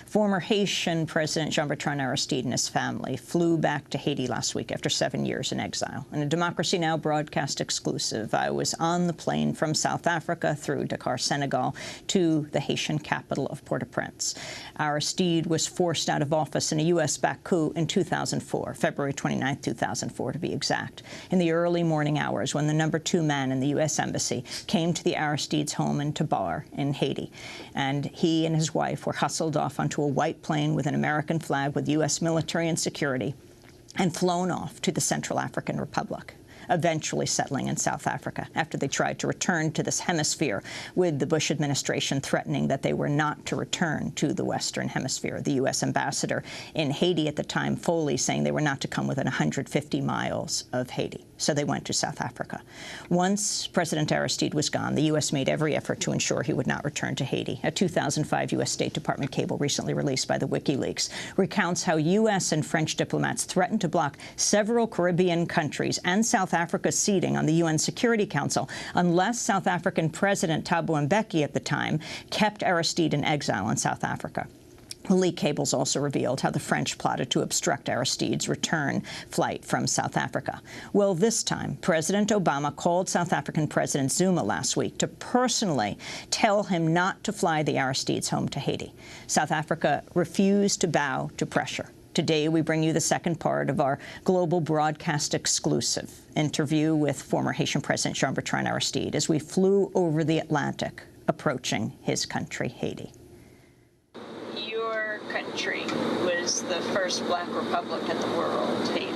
Former Haitian President Jean-Bertrand Aristide and his family flew back to Haiti last week after 7 years in exile. In a Democracy Now! Broadcast exclusive, I was on the plane from South Africa through Dakar, Senegal, to the Haitian capital of Port-au-Prince. Aristide was forced out of office in a U.S.-backed coup in 2004, February 29, 2004 to be exact. In the early morning hours, when the #2 man in the U.S. Embassy came to the Aristide's home in Tabar in Haiti, and he and his wife were hustled off onto a white plane with an American flag with U.S. military and security and flown off to the Central African Republic, eventually settling in South Africa after they tried to return to this hemisphere, with the Bush administration threatening that they were not to return to the Western Hemisphere. The U.S. ambassador in Haiti at the time, Foley, saying they were not to come within 150 miles of Haiti. So they went to South Africa. Once President Aristide was gone, the U.S. made every effort to ensure he would not return to Haiti. A 2005 U.S. State Department cable recently released by the WikiLeaks recounts how U.S. and French diplomats threatened to block several Caribbean countries and South Africa's seating on the UN Security Council unless South African President Thabo Mbeki at the time kept Aristide in exile in South Africa. The leaked cables also revealed how the French plotted to obstruct Aristide's return flight from South Africa. Well, this time, President Obama called South African President Zuma last week to personally tell him not to fly the Aristides home to Haiti. South Africa refused to bow to pressure. Today, we bring you the second part of our global broadcast exclusive interview with former Haitian President Jean-Bertrand Aristide as we flew over the Atlantic, approaching his country, Haiti. Your country was the first black republic in the world, Haiti.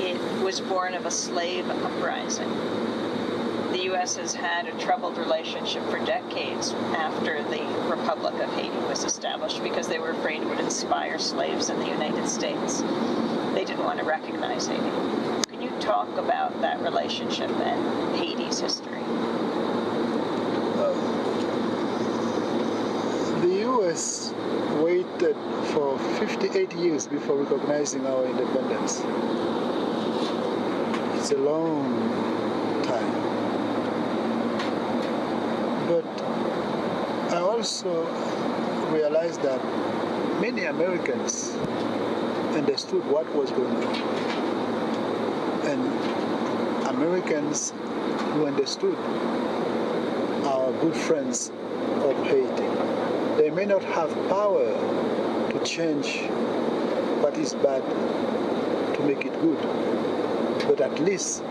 It was born of a slave uprising. The U.S. has had a troubled relationship for decades after the Republic of Haiti was established because they were afraid it would inspire slaves in the United States. They didn't want to recognize Haiti. Can you talk about that relationship and Haiti's history? The U.S. waited for 58 years before recognizing our independence. It's a long time. But I also realized that many Americans understood what was going on. And Americans who understood our good friends of Haiti. They may not have power to change what is bad to make it good, but at least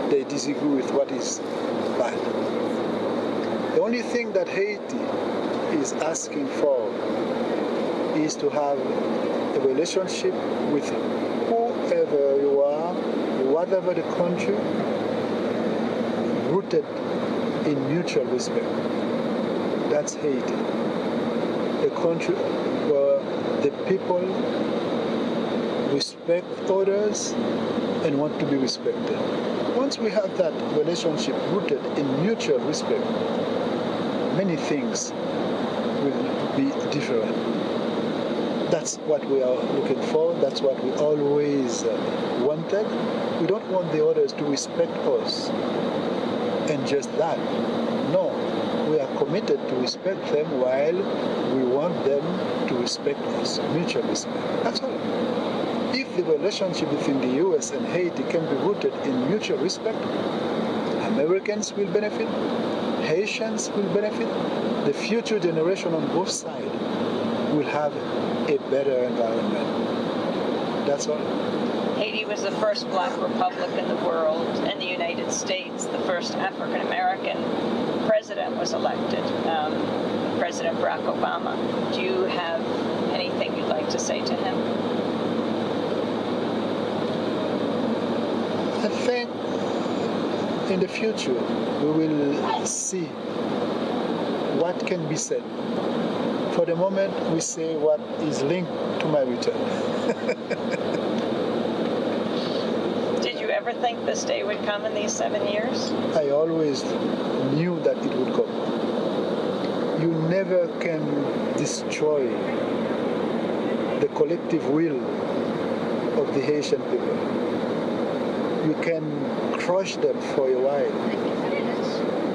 they disagree with what is bad. The only thing that Haiti is asking for is to have a relationship with whoever you are, whatever the country, rooted in mutual respect. That's Haiti. A country where the people respect others and want to be respected. Once we have that relationship rooted in mutual respect, many things will be different. That's what we are looking for. That's what we always wanted. We don't want the others to respect us. And just that. No. We are committed to respect them while we want them to respect us. Mutual respect. That's all. If the relationship between the U.S. and Haiti can be rooted in mutual respect, Americans will benefit, Haitians will benefit, the future generation on both sides will have a better environment. That's all. Haiti was the first black republic in the world, and the United States, the first African-American president was elected, President Barack Obama. Do you have anything you'd like to say to him? I think in the future we will see what can be said. For the moment, we say what is linked to my return. Did you ever think this day would come in these 7 years? I always knew that it would come. You never can destroy the collective will of the Haitian people. You can crush them for a while,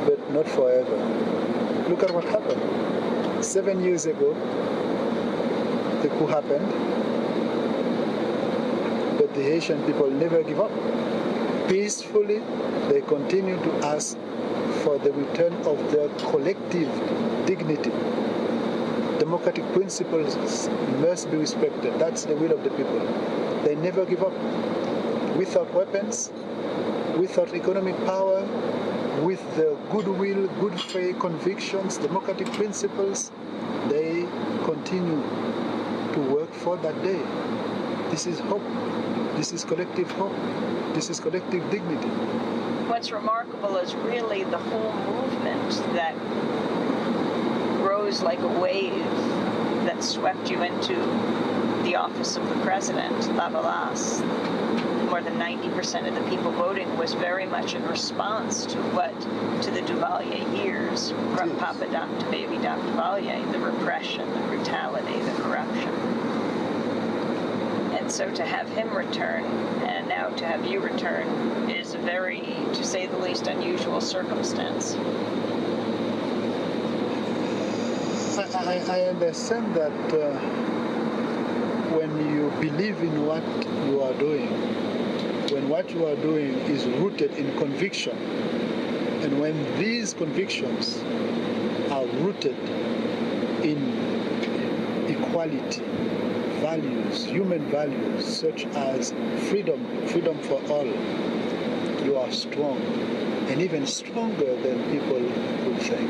but not forever. Look at what happened. 7 years ago, the coup happened, but the Haitian people never give up. Peacefully, they continue to ask for the return of their collective dignity. Democratic principles must be respected. That's the will of the people. They never give up. Without weapons, without economic power, with the goodwill, good faith convictions, democratic principles, they continue to work for that day. This is hope. This is collective hope. This is collective dignity. What's remarkable is really the whole movement that rose like a wave that swept you into the office of the president, Lavalas. More than 90% of the people voting was very much in response to the Duvalier years, from Papa Doc to Baby Doc Duvalier, the repression, the brutality, the corruption. And so to have him return, and now to have you return, is a very, to say the least, unusual circumstance. I understand that when you believe in what you are doing, when what you are doing is rooted in conviction, and when these convictions are rooted in equality, values, human values, such as freedom for all, you are strong, and even stronger than people would think.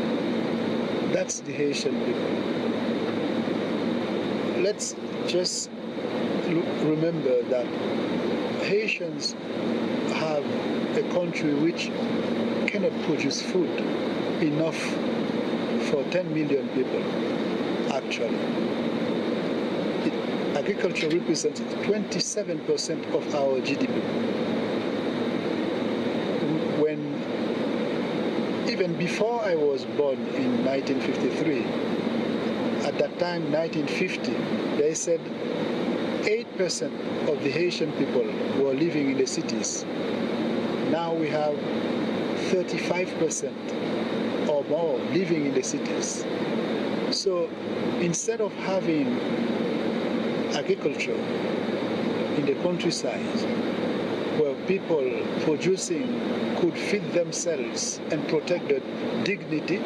That's the Haitian people. Let's just remember that Haitians have a country which cannot produce food enough for 10 million people, actually. Agriculture represents 27% of our GDP. Even before I was born in 1953, at that time, 1950, they said 8% of the Haitian people were living in the cities. Now we have 35% or more living in the cities. So instead of having agriculture in the countryside, where people producing could feed themselves and protect their dignity,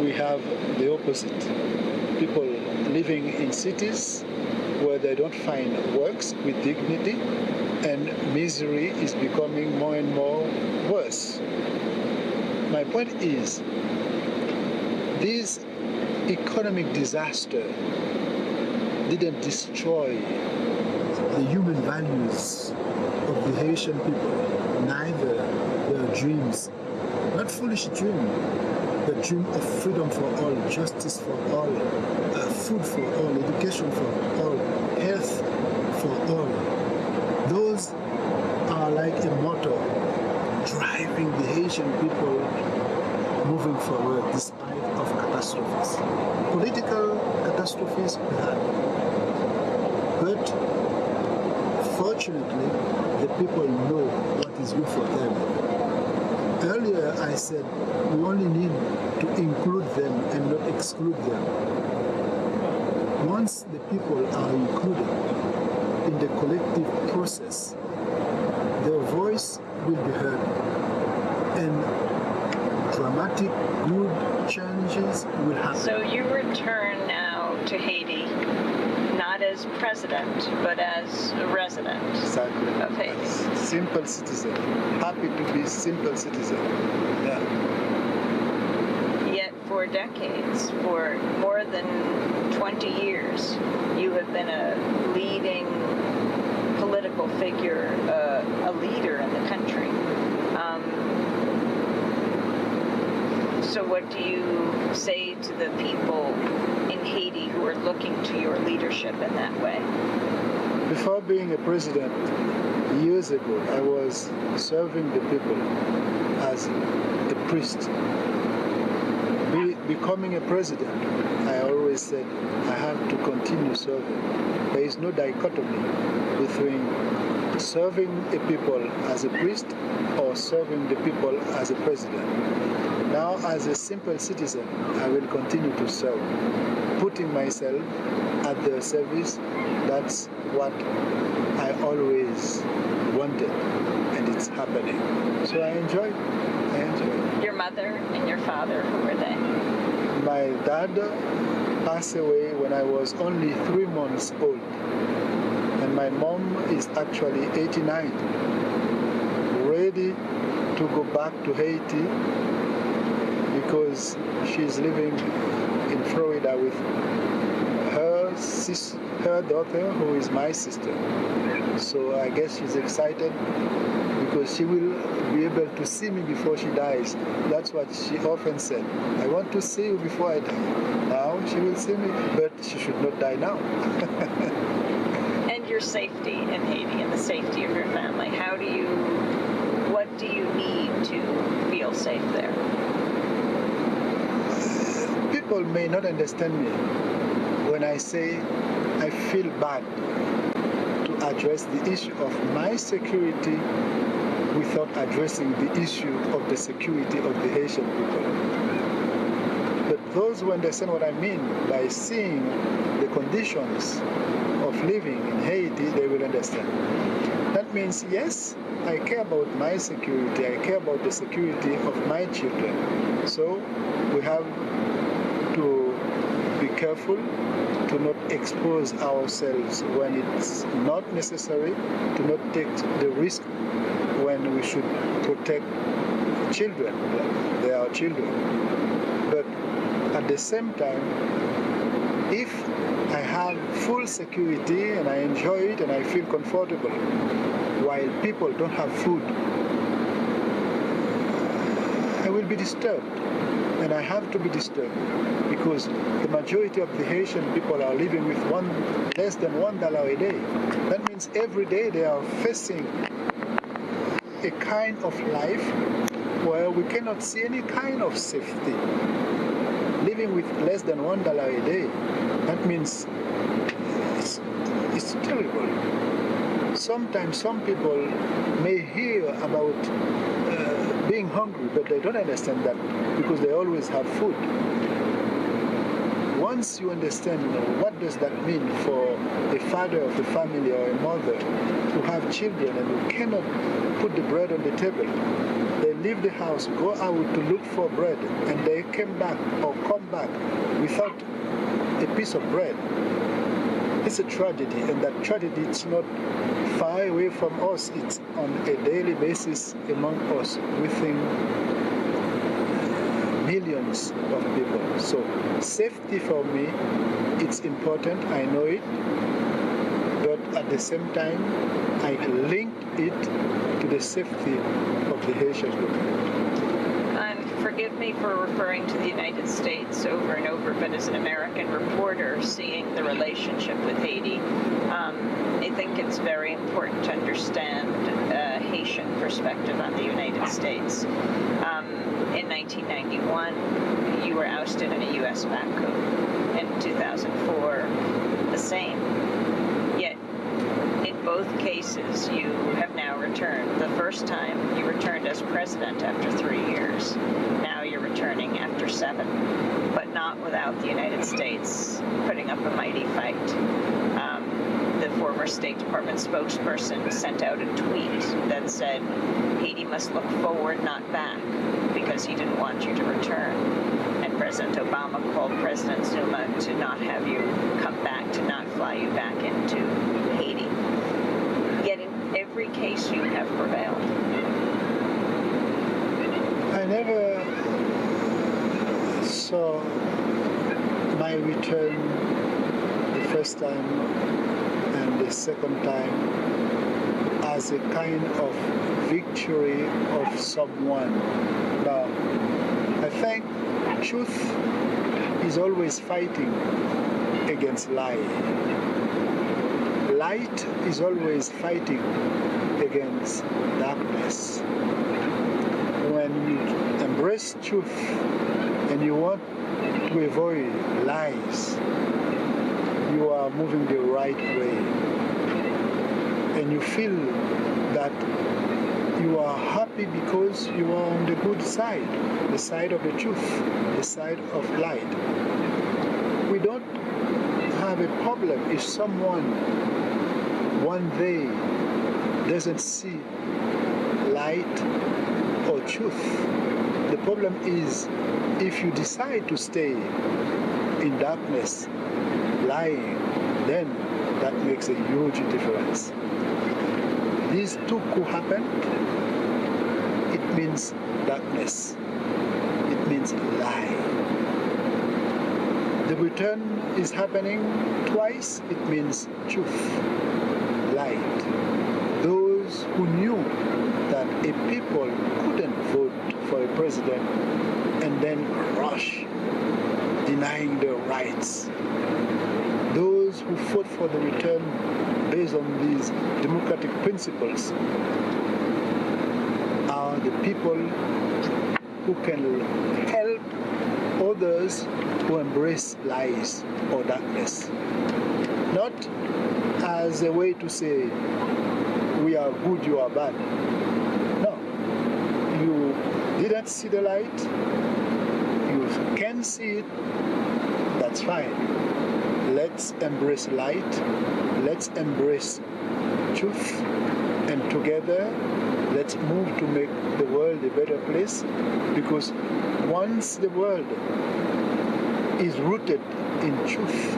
we have the opposite. People living in cities where they don't find works with dignity, and misery is becoming more and more worse. My point is, this economic disaster didn't destroy the human values of the Haitian people, neither their dreams, not foolish dream, the dream of freedom for all, justice for all, food for all, education for all, health for all. Those are like a motor driving the Haitian people moving forward despite of catastrophes. Political catastrophes we had. But fortunately, the people know what is good for them. Earlier I said we only need to include them and not exclude them. Once the people are included in the collective process, their voice will be heard, and dramatic good changes will happen. So you return now to Haiti, not as president, but as a resident of Haiti. Simple citizen. Happy to be simple citizen. Yeah. Yet for decades, for more than 20 years, you have been a leading political figure, a leader in the country. So what do you say to the people in Haiti who are looking to your leadership in that way? Before being a president, years ago, I was serving the people as a priest. Becoming a president, I always said I have to continue serving. There is no dichotomy between serving the people as a priest or serving the people as a president. Now, as a simple citizen, I will continue to serve. putting myself at their service. That's what I always wanted, and it's happening. So I enjoy it. Your mother and your father, who were they? My dad passed away when I was only 3 months old, and my mom is actually 89, ready to go back to Haiti because she's living in Florida with her daughter, who is my sister. So I guess she's excited because she will be able to see me before she dies. That's what she often said. I want to see you before I die. Now she will see me, but she should not die now. And your safety in Haiti and the safety of your family, what do you need to feel safe there? People may not understand me when I say I feel bad to address the issue of my security without addressing the issue of the security of the Haitian people. But those who understand what I mean by seeing the conditions of living in Haiti, they will understand. That means, yes, I care about my security, I care about the security of my children. So we have to be careful to not expose ourselves when it's not necessary, to not take the risk when we should protect children. They are children. But at the same time, if I have full security and I enjoy it and I feel comfortable, while people don't have food, I will be disturbed. And I have to be disturbed because the majority of the Haitian people are living with less than $1 a day. That means every day they are facing a kind of life where we cannot see any kind of safety. Living with less than $1 a day, that means it's terrible. Sometimes some people may hear about being hungry, but they don't understand that because they always have food. Once you understand what does that mean for a father of a family or a mother who have children and who cannot put the bread on the table, they leave the house, go out to look for bread, and they come back without a piece of bread. It's a tragedy, and that tragedy is not far away from us. It's on a daily basis among us within millions of people. So safety for me, it's important, I know it, but at the same time, I link it to the safety of the Haitian people. Forgive me for referring to the United States over and over, but as an American reporter seeing the relationship with Haiti, I think it's very important to understand a Haitian perspective on the United States. In 1991, you were ousted in a U.S. back coup. In 2004, the same. Yet, in both cases, you have now returned. The first time, you returned as president after 3 years. Now you're returning after 7, but not without the United States putting up a mighty fight. The former State Department spokesperson sent out a tweet that said, Haiti must look forward, not back, because he didn't want you to return. And President Obama called President Zuma to not have you come back, to not fly you back into Haiti. Yet in every case you have prevailed. I never saw my return the first time and the second time as a kind of victory of someone. Now, I think truth is always fighting against lie. Light is always fighting against darkness. When you embrace truth and you want to avoid lies, you are moving the right way. And you feel that you are happy because you are on the good side, the side of the truth, the side of light. We don't have a problem if someone one day doesn't see light or truth. The problem is if you decide to stay in darkness, lying, then that makes a huge difference. These two could happen. It means darkness. It means lie. The return is happening twice. It means truth, light. Those who knew that a people couldn't vote for a president and then crush, denying their rights. Those who fought for the return based on these democratic principles are the people who can help others who embrace lies or darkness. Not as a way to say, we are good, you are bad. No. You didn't see the light, you can see it, that's fine. Let's embrace light, let's embrace truth, and together let's move to make the world a better place, because once the world is rooted in truth,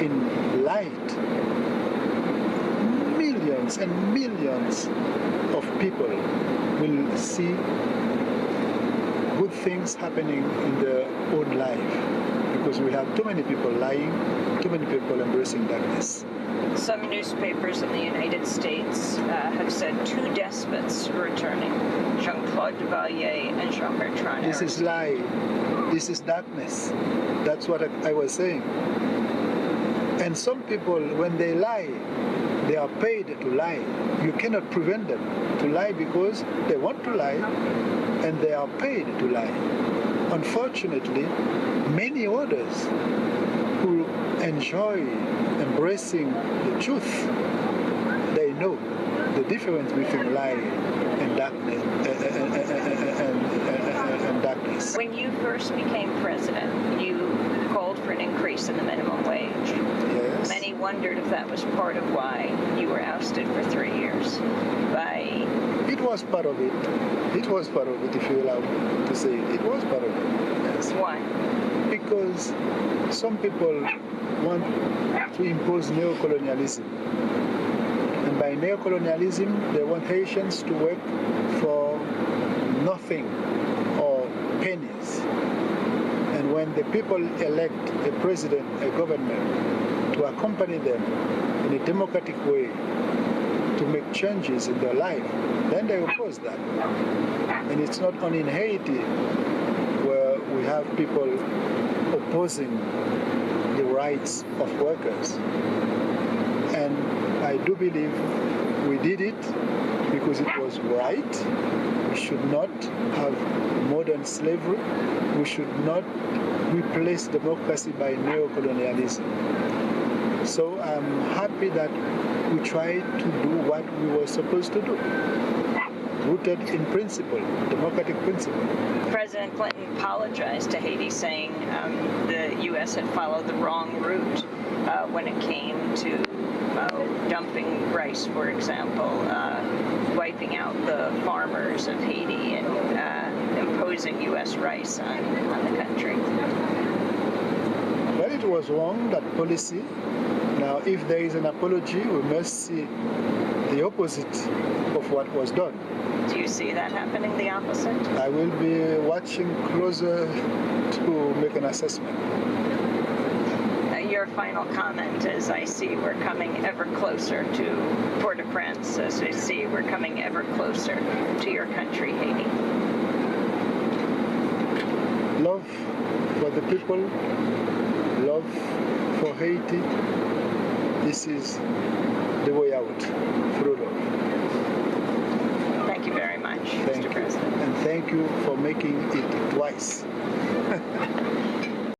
in light, millions and millions of people will see good things happening in their own life, because we have too many people lying, too many people embracing darkness. Some newspapers in the United States have said two despots returning, Jean-Claude Duvalier and Jean-Bertrand Aristide. This is lie. This is darkness. That's what I was saying. And some people, when they lie, they are paid to lie. You cannot prevent them to lie because they want to lie and they are paid to lie. Unfortunately, many others who enjoy embracing the truth, they know the difference between lie and darkness. And darkness. When you first became president, you called for an increase in the minimum wage. Yes. Many wondered if that was part of why you were ousted for 3 years. It was part of it. It was part of it, if you allow me to say it. It was part of it. Yes. Why? Because some people want to impose neocolonialism. And by neocolonialism, they want Haitians to work for nothing or pennies. And when the people elect a president, a government, to accompany them in a democratic way to make changes in their life, then they oppose that. And it's not only in Haiti where we have people opposing the rights of workers. And I do believe we did it because it was right. We should not have modern slavery. We should not replace democracy by neocolonialism. So I'm happy that we tried to do what we were supposed to do, rooted in principle, democratic principle. President Clinton apologized to Haiti, saying the U.S. had followed the wrong route when it came to dumping rice, for example, wiping out the farmers of Haiti and imposing U.S. rice on the country. Well, it was wrong, that policy. Now, if there is an apology, we must see the opposite of what was done. Do you see that happening, the opposite? I will be watching closer to make an assessment. Your final comment is, I see we're coming ever closer to Port-au-Prince, as I see we're coming ever closer to your country, Haiti. Love for the people, love for Haiti. This is the way out, through love. Thank you very much, Mr. President. And thank you for making it twice.